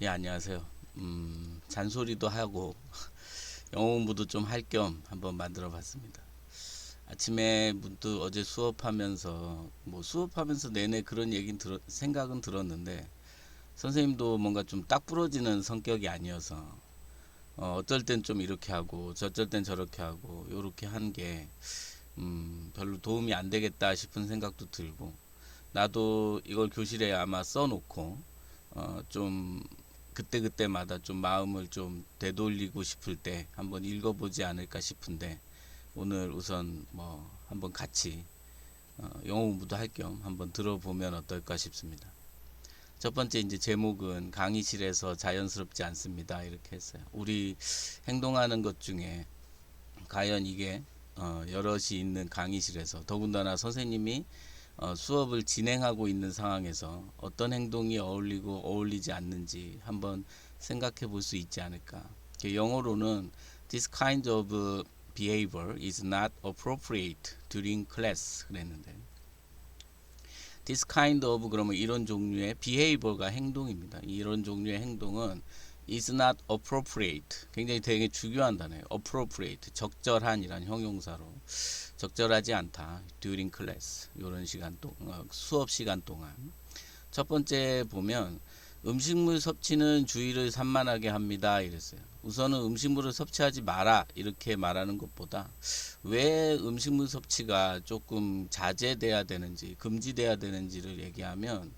예, 안녕하세요. 잔소리도 하고 영어 공부도 좀 할 겸 한번 만들어 봤습니다. 아침에 문득 어제 수업하면서 내내 그런 생각은 들었는데 선생님도 뭔가 좀 딱 부러지는 성격이 아니어서 어떨 땐 좀 이렇게 하고 저쩔 땐 저렇게 하고 요렇게 한 게 별로 도움이 안 되겠다 싶은 생각도 들고 나도 이걸 교실에 아마 써놓고 좀 그때그때마다 좀 마음을 좀 되돌리고 싶을 때 한번 읽어보지 않을까 싶은데 오늘 우선 뭐 한번 같이 영어 공부도 할 겸 한번 들어보면 어떨까 싶습니다. 첫 번째 이제 제목은 강의실에서 자연스럽지 않습니다. 이렇게 했어요. 우리 행동하는 것 중에 과연 이게 여럿이 있는 강의실에서 더군다나 선생님이 수업을 진행하고 있는 상황에서 어떤 행동이 어울리고 어울리지 않는지 한번 생각해 볼 수 있지 않을까. 영어로는 This kind of behavior is not appropriate during class 그랬는데 This kind of 그러면 이런 종류의 behavior가 행동입니다. 이런 종류의 행동은 is not appropriate 굉장히 되게 중요한 단어예요. appropriate 적절한이란 형용사로 적절하지 않다. during class 이런 시간 수업 시간 동안 첫 번째 보면 음식물 섭취는 주의를 산만하게 합니다. 이랬어요. 우선은 음식물을 섭취하지 마라 이렇게 말하는 것보다 왜 음식물 섭취가 조금 자제돼야 되는지 금지돼야 되는지를 얘기하면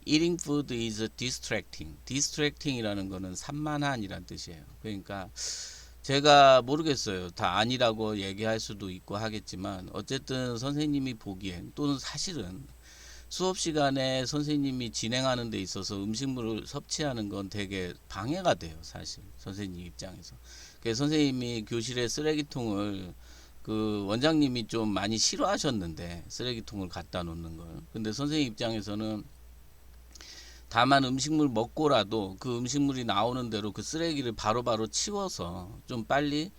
Eating food is distracting. distracting이라는 거는 산만한이란 뜻이에요. 그러니까 제가 모르겠어요. 다 아니라고 얘기할 수도 있고 하겠지만 어쨌든 선생님이 보기엔 또는 사실은 수업 시간에 선생님이 진행하는 데 있어서 음식물을 섭취하는 건 되게 방해가 돼요. 사실 선생님 입장에서. 그래서 선생님이 교실에 쓰레기통을 그 원장님이 좀 많이 싫어하셨는데 쓰레기통을 갖다 놓는 걸. 근데 선생님 입장에서는 다만 음식물 먹고라도 그 음식물이 나오는 대로 그 쓰레기를 바로바로 치워서 좀 빨리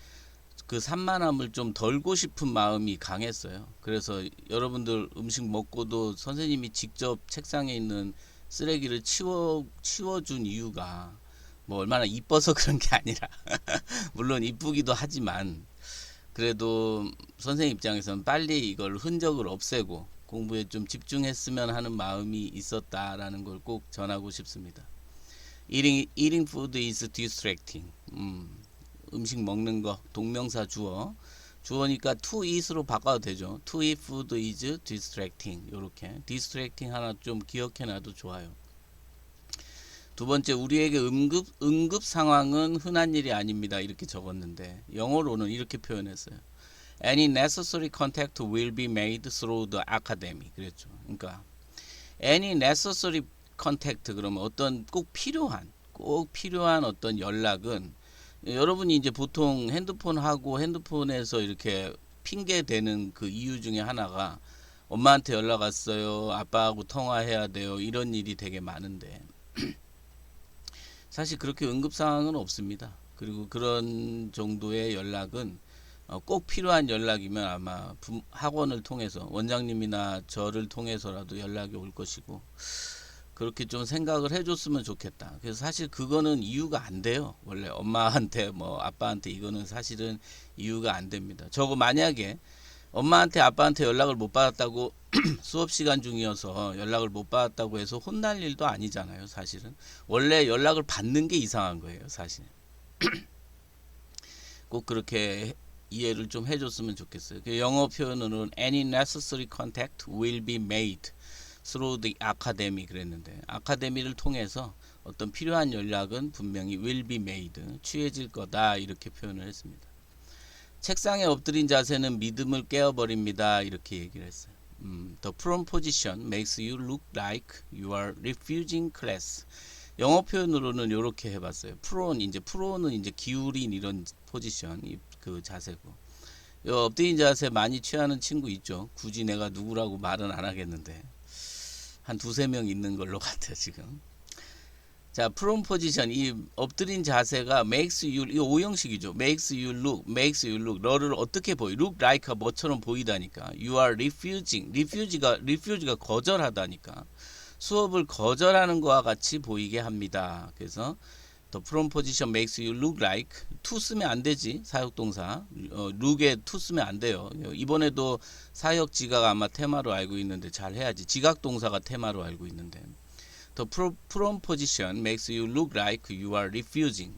그 산만함을 좀 덜고 싶은 마음이 강했어요. 그래서 여러분들 음식 먹고도 선생님이 직접 책상에 있는 쓰레기를 치워준 이유가 뭐 얼마나 이뻐서 그런 게 아니라 물론 이쁘기도 하지만 그래도 선생님 입장에서는 빨리 이걸 흔적을 없애고 공부에 좀 집중했으면 하는 마음이 있었다라는 걸 꼭 전하고 싶습니다. Eating food is distracting. 음식 먹는 거 동명사 주어니까 to eat으로 바꿔도 되죠. To eat food is distracting. 요렇게 distracting 하나 좀 기억해놔도 좋아요. 두 번째 우리에게 응급 상황은 흔한 일이 아닙니다. 이렇게 적었는데 영어로는 이렇게 표현했어요. Any necessary contact will be made through the academy. 그랬죠. 그러니까 any necessary contact 그러면 어떤 꼭 필요한 어떤 연락은 여러분이 이제 보통 핸드폰에서 이렇게 핑계 대는 그 이유 중에 하나가 엄마한테 연락 왔어요. 아빠하고 통화해야 돼요. 이런 일이 되게 많은데 사실 그렇게 응급 상황은 없습니다. 그리고 그런 정도의 연락은 꼭 필요한 연락이면 아마 학원을 통해서 원장님이나 저를 통해서라도 연락이 올 것이고 그렇게 좀 생각을 해줬으면 좋겠다. 그래서 사실 그거는 이유가 안 돼요. 원래 엄마한테 뭐 아빠한테 이거는 사실은 이유가 안 됩니다. 저거 만약에 엄마한테 아빠한테 연락을 못 받았다고 수업 시간 중이어서 연락을 못 받았다고 해서 혼날 일도 아니잖아요. 사실은 원래 연락을 받는 게 이상한 거예요. 사실 꼭 그렇게 이해를 좀 해줬으면 좋겠어요. 그 영어 표현으로는 any necessary contact will be made through the academy 그랬는데 아카데미를 통해서 어떤 필요한 연락은 분명히 will be made 취해질 거다 이렇게 표현을 했습니다. 책상에 엎드린 자세는 믿음을 깨어버립니다 이렇게 얘기를 했어요. The prone position makes you look like you are refusing class. 영어 표현으로는 이렇게 해봤어요. 프로는 이제 기울인 이런 포지션 그 자세고 엎드린 자세 많이 취하는 친구 있죠. 굳이 내가 누구라고 말은 안 하겠는데 한 두세 명 있는 걸로 같아요 지금. 자, 프롬 포지션 이 엎드린 자세가 makes you 이 오형식이죠. makes you look 너를 어떻게 보여? look like가 뭐처럼 보이다니까. you are refuse가 거절하다니까. 수업을 거절하는 것과 같이 보이게 합니다. 그래서 the prone position makes you look like to 쓰면 안 되지. 사역동사 look에 to 쓰면 안 돼요. 이번에도 사역 지각 아마 테마로 알고 있는데 잘 해야지. 지각 동사가 테마로 알고 있는데 The prone position makes you look like you are refusing,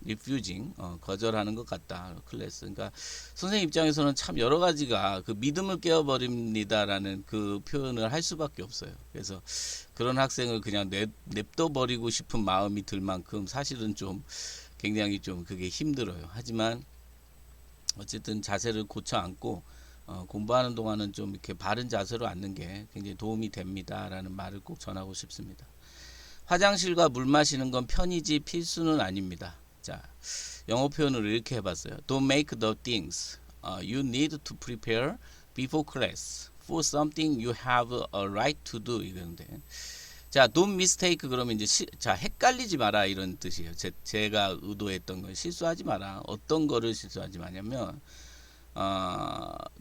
거절하는 것 같다. 클래스. 그러니까 선생님 입장에서는 참 여러 가지가 그 믿음을 깨어버립니다라는 그 표현을 할 수밖에 없어요. 그래서 그런 학생을 그냥 냅둬 버리고 싶은 마음이 들 만큼 사실은 좀 굉장히 좀 그게 힘들어요. 하지만 어쨌든 자세를 고쳐 앉고 공부하는 동안은 좀 이렇게 바른 자세로 앉는 게 굉장히 도움이 됩니다라는 말을 꼭 전하고 싶습니다. 화장실과 물 마시는 건 편이지 필수는 아닙니다. 자, 영어 표현을 이렇게 해봤어요. Don't make the things you need to prepare before class for something you have a right to do. 이건데, 자, don't mistake 그러면 이제 자 헷갈리지 마라 이런 뜻이에요. 제가 의도했던 건 실수하지 마라. 어떤 거를 실수하지 마냐면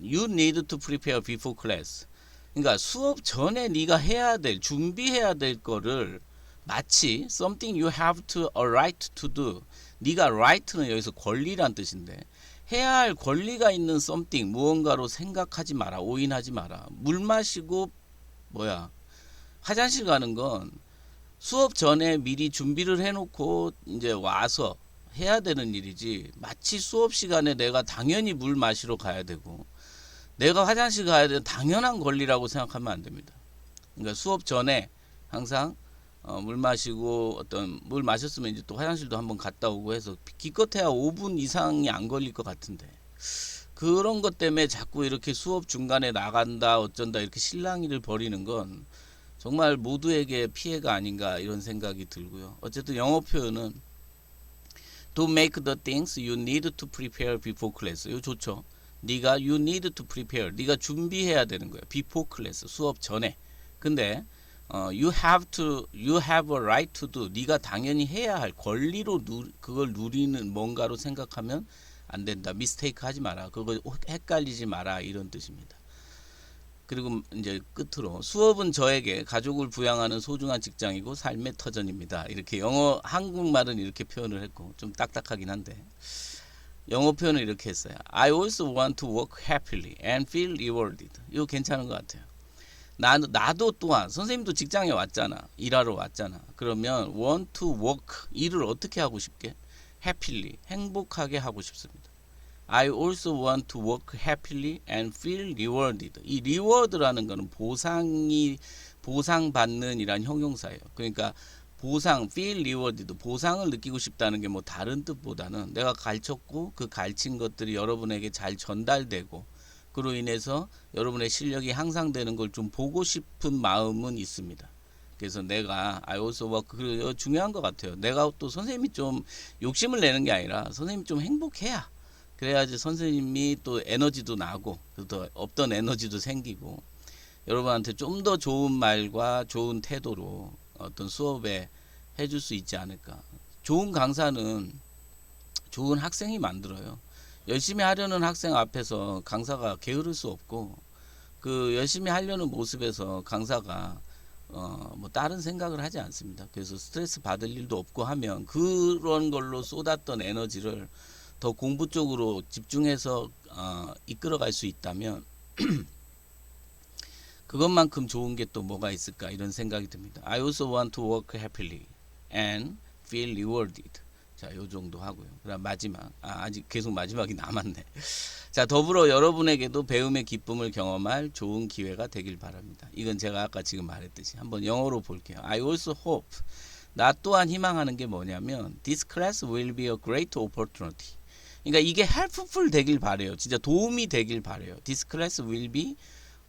you need to prepare before class. 그러니까 수업 전에 네가 해야 될 준비해야 될 거를 마치 something you have to a right to do. 네가 right는 여기서 권리란 뜻인데 해야 할 권리가 있는 something 무언가로 생각하지 마라. 오인하지 마라. 물 마시고 화장실 가는 건 수업 전에 미리 준비를 해놓고 이제 와서 해야 되는 일이지 마치 수업 시간에 내가 당연히 물 마시러 가야 되고 내가 화장실 가야 되는 당연한 권리라고 생각하면 안 됩니다. 그러니까 수업 전에 항상 물 마시고 물 마셨으면 이제 또 화장실도 한번 갔다 오고 해서 기껏해야 5분 이상이 안 걸릴 것 같은데 그런 것 때문에 자꾸 이렇게 수업 중간에 나간다 어쩐다 이렇게 실랑이를 벌이는 건 정말 모두에게 피해가 아닌가 이런 생각이 들고요. 어쨌든 영어 표현은 to make the things you need to prepare before class. 이거 좋죠. 네가 you need to prepare. 네가 준비해야 되는 거야. before class. 수업 전에. 근데 you have a right to do. 네가 당연히 해야 할 권리로 그걸 누리는 뭔가로 생각하면 안 된다. mistake 하지 마라. 그거 헷갈리지 마라. 이런 뜻입니다. 그리고 이제 끝으로 수업은 저에게 가족을 부양하는 소중한 직장이고 삶의 터전입니다. 이렇게 한국말은 이렇게 표현을 했고 좀 딱딱하긴 한데 영어 표현을 이렇게 했어요. I also want to work happily and feel rewarded. 이거 괜찮은 것 같아요. 나도 또한 선생님도 직장에 왔잖아. 일하러 왔잖아. 그러면 want to work 일을 어떻게 하고 싶게? happily 행복하게 하고 싶습니다. I also want to work happily and feel rewarded. 이 reward라는 거는 보상받는 이란 형용사예요. 그러니까 feel rewarded, 보상을 느끼고 싶다는 게 뭐 다른 뜻보다는 내가 가르쳤고 그 가르친 것들이 여러분에게 잘 전달되고 그로 인해서 여러분의 실력이 향상되는 걸 좀 보고 싶은 마음은 있습니다. 그래서 내가 I also work 중요한 것 같아요. 내가 또 선생님이 좀 욕심을 내는 게 아니라 선생님이 좀 행복해야 그래야지 선생님이 또 에너지도 나고 또 없던 에너지도 생기고 여러분한테 좀 더 좋은 말과 좋은 태도로 어떤 수업에 해줄 수 있지 않을까. 좋은 강사는 좋은 학생이 만들어요. 열심히 하려는 학생 앞에서 강사가 게으를 수 없고 그 열심히 하려는 모습에서 강사가 뭐 다른 생각을 하지 않습니다. 그래서 스트레스 받을 일도 없고 하면 그런 걸로 쏟았던 에너지를 더 공부 쪽으로 집중해서 이끌어갈 수 있다면 그것만큼 좋은 게 또 뭐가 있을까 이런 생각이 듭니다. I also want to work happily and feel rewarded. 자, 요 정도 하고요. 그다음 마지막. 아직 계속 마지막이 남았네. 자, 더불어 여러분에게도 배움의 기쁨을 경험할 좋은 기회가 되길 바랍니다. 이건 제가 아까 지금 말했듯이 한번 영어로 볼게요. I also hope. 나 또한 희망하는 게 뭐냐면 This class will be a great opportunity. 그러니까 이게 helpful 되길 바래요. 진짜 도움이 되길 바래요. This class will be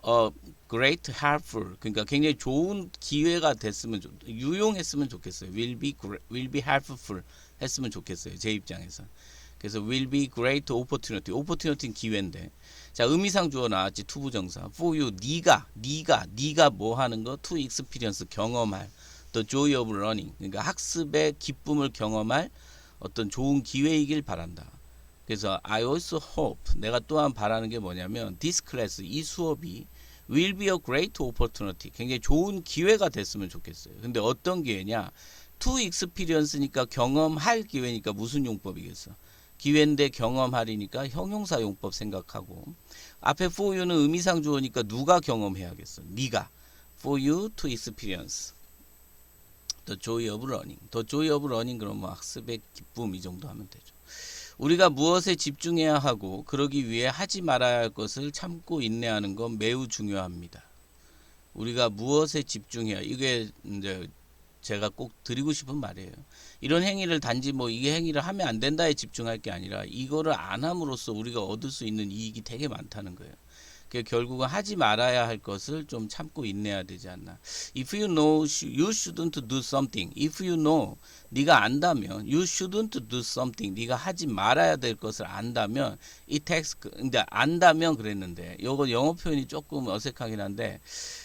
a great helpful. 그러니까 굉장히 좋은 기회가 됐으면 유용했으면 좋겠어요. will be helpful 했으면 좋겠어요. 제 입장에서. 그래서 will be great opportunity. opportunity는 기회인데. 자, 의미상 주어 나왔지. 투부정사. for you 네가 뭐 하는 거? to experience 경험할. the joy of learning. 그러니까 학습의 기쁨을 경험할 어떤 좋은 기회이길 바란다. 그래서 I also hope 내가 또한 바라는 게 뭐냐면 this class 이 수업이 will be a great opportunity. 굉장히 좋은 기회가 됐으면 좋겠어요. 근데 어떤 기회냐? to experience니까 경험할 기회니까 무슨 용법이겠어? 기회인데 경험하리니까 형용사 용법 생각하고, 앞에 for you는 의미상 주어니까 누가 경험해야겠어? 네가. for you to experience the joy of learning. the joy of learning 그러면 뭐 학습의 기쁨 이 정도 하면 되죠. 우리가 무엇에 집중해야 하고 그러기 위해 하지 말아야 할 것을 참고 인내하는 건 매우 중요합니다. 우리가 무엇에 집중해야, 이게 이제 제가 꼭 드리고 싶은 말이에요. 이런 행위를 단지 뭐 이 행위를 하면 안 된다에 집중할 게 아니라 이거를 안 함으로써 우리가 얻을 수 있는 이익이 되게 많다는 거예요. 결국은 하지 말아야 할 것을 좀 참고 인내해야 되지 않나. If you know you shouldn't do something. If you know, 네가 안다면 you shouldn't do something. 네가 하지 말아야 될 것을 안다면 it takes, 근데 안다면 그랬는데 요거 영어 표현이 조금 어색하긴 한데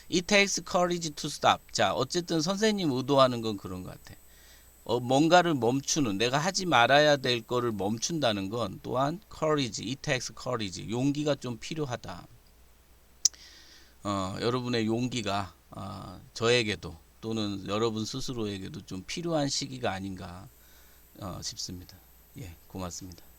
it takes courage to stop. 자, 어쨌든 선생님 의도하는 건 그런 것 같아. 뭔가를 멈추는, 내가 하지 말아야 될 거를 멈춘다는 건 또한 courage, it takes courage, 용기가 좀 필요하다. 여러분의 용기가 저에게도 또는 여러분 스스로에게도 좀 필요한 시기가 아닌가 싶습니다. 예, 고맙습니다.